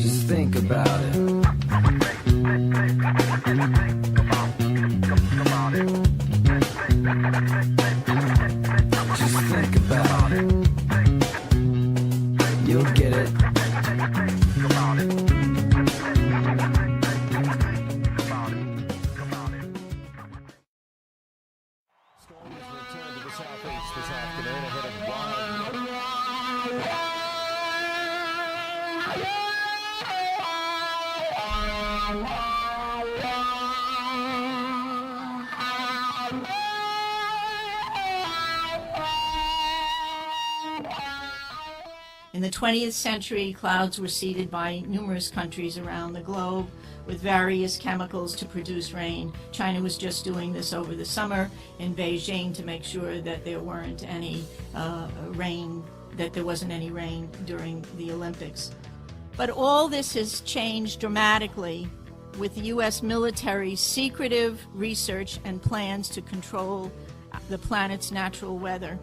Just think about it. Just think about it. You'll get it. Storms return to the southeast this afternoon ahead of wild. In the 20th century, clouds were seeded by numerous countries around the globe with various chemicals to produce rain. China was just doing this over the summer in Beijing to make sure that there weren't any rain, that there wasn't any rain during the Olympics. But all this has changed dramatically with the U.S. military's secretive research and plans to control the planet's natural weather.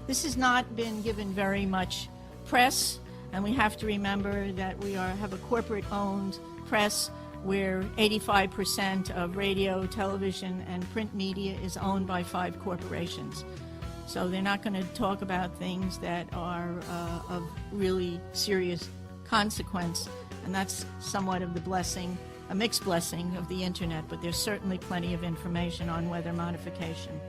This has not been given very much press, and we have to remember that we have a corporate-owned press where 85% of radio, television, and print media is owned by 5 corporations. So they're not going to talk about things that are of really serious consequence, and that's somewhat of the blessing, a mixed blessing of the internet, but there's certainly plenty of information on weather modification.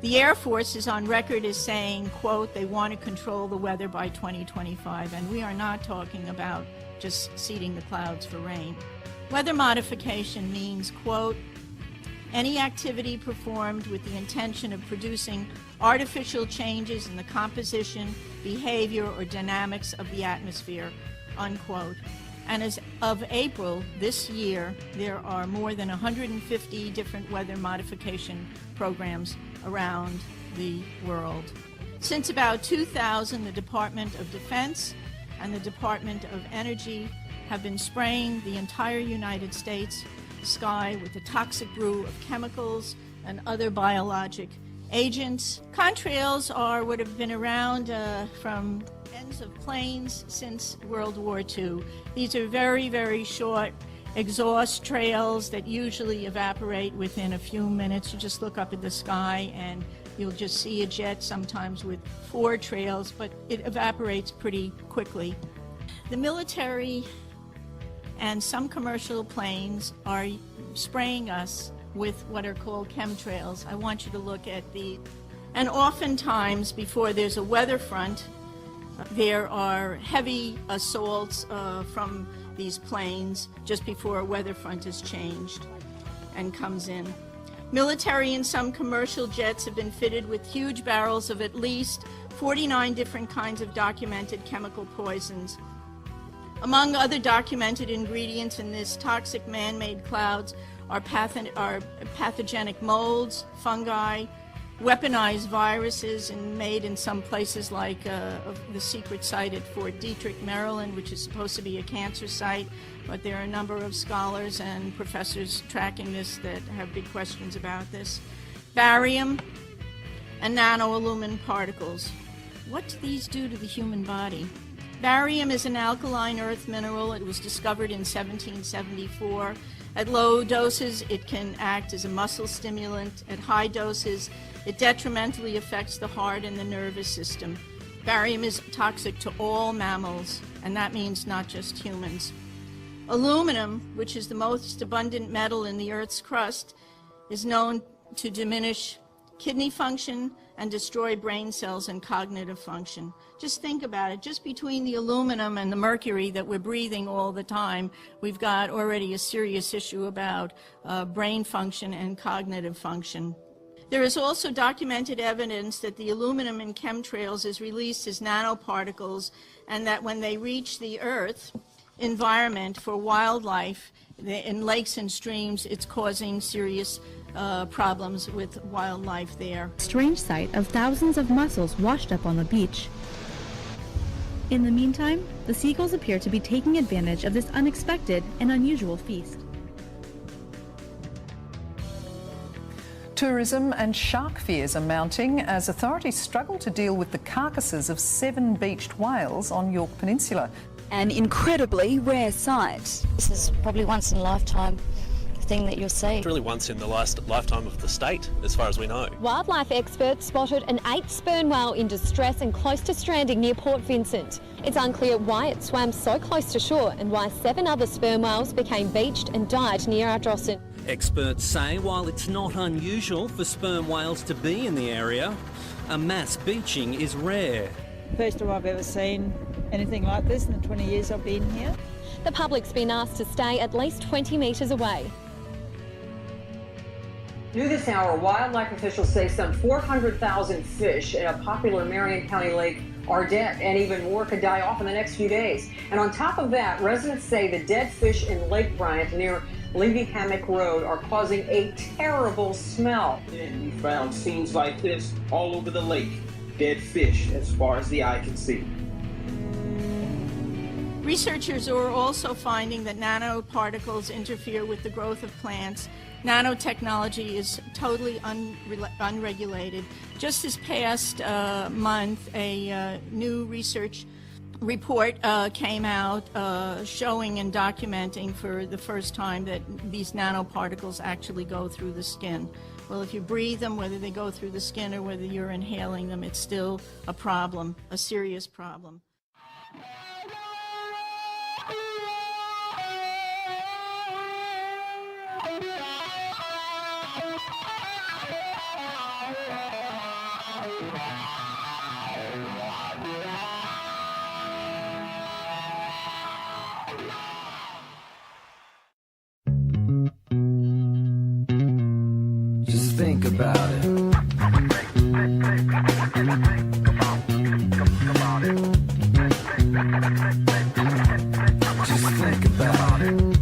The Air Force is on record as saying, quote, they want to control the weather by 2025, and we are not talking about just seeding the clouds for rain. Weather modification means, quote, any activity performed with the intention of producing artificial changes in the composition, behavior, or dynamics of the atmosphere, unquote. And as of April this year, there are more than 150 different weather modification programs around the world. Since about 2000, the Department of Defense and the Department of Energy have been spraying the entire United States sky with a toxic brew of chemicals and other biologic agents. Contrails are what have been around from ends of planes since World War II. These are very, very short exhaust trails that usually evaporate within a few minutes. You just look up at the sky and you'll just see a jet, sometimes with 4 trails, but it evaporates pretty quickly. The military and some commercial planes are spraying us with what are called chemtrails. I want you to look at the, and oftentimes before there's a weather front, there are heavy assaults from these planes just before a weather front is changed and comes in. Military and some commercial jets have been fitted with huge barrels of at least 49 different kinds of documented chemical poisons. Among other documented ingredients in this toxic man-made clouds are pathogenic molds, fungi, weaponized viruses, and made in some places like the secret site at Fort Detrick, Maryland, which is supposed to be a cancer site, but there are a number of scholars and professors tracking this that have big questions about this. Barium and nanoaluminum particles. What do these do to the human body? Barium is an alkaline earth mineral. It was discovered in 1774. At low doses, it can act as a muscle stimulant. At high doses, it detrimentally affects the heart and the nervous system. Barium is toxic to all mammals, and that means not just humans. Aluminum, which is the most abundant metal in the Earth's crust, is known to diminish kidney function and destroy brain cells and cognitive function. Just think about it. Just between the aluminum and the mercury that we're breathing all the time, we've got already a serious issue about brain function and cognitive function. There is also documented evidence that the aluminum in chemtrails is released as nanoparticles, and that when they reach the Earth environment for wildlife, in lakes and streams, it's causing serious problems with wildlife there. Strange sight of thousands of mussels washed up on the beach. In the meantime, the seagulls appear to be taking advantage of this unexpected and unusual feast. Tourism and shark fears are mounting as authorities struggle to deal with the carcasses of 7 beached whales on York Peninsula. an incredibly rare sight. This is probably once in a lifetime thing that you'll see. It's really once in the lifetime of the state, as far as we know. Wildlife experts spotted an 8th sperm whale in distress and close to stranding near Port Vincent. It's unclear why it swam so close to shore and why 7 other sperm whales became beached and died near Ardrossan. Experts say while it's not unusual for sperm whales to be in the area, a mass beaching is rare. First time I've ever seen anything like this in the 20 years I've been here. The public's been asked to stay at least 20 metres away. New this hour, wildlife officials say some 400,000 fish in a popular Marion County lake are dead, and even more could die off in the next few days. And on top of that, residents say the dead fish in Lake Bryant near Levy Hammock Road are causing a terrible smell. And we found scenes like this all over the lake. Dead fish as far as the eye can see. Researchers are also finding that nanoparticles interfere with the growth of plants. Nanotechnology is totally unregulated. Just this past month, a new research report came out showing and documenting for the first time that these nanoparticles actually go through the skin. Well, if you breathe them, whether they go through the skin or whether you're inhaling them, it's still a problem, a serious problem. Just think about it. Just think about it.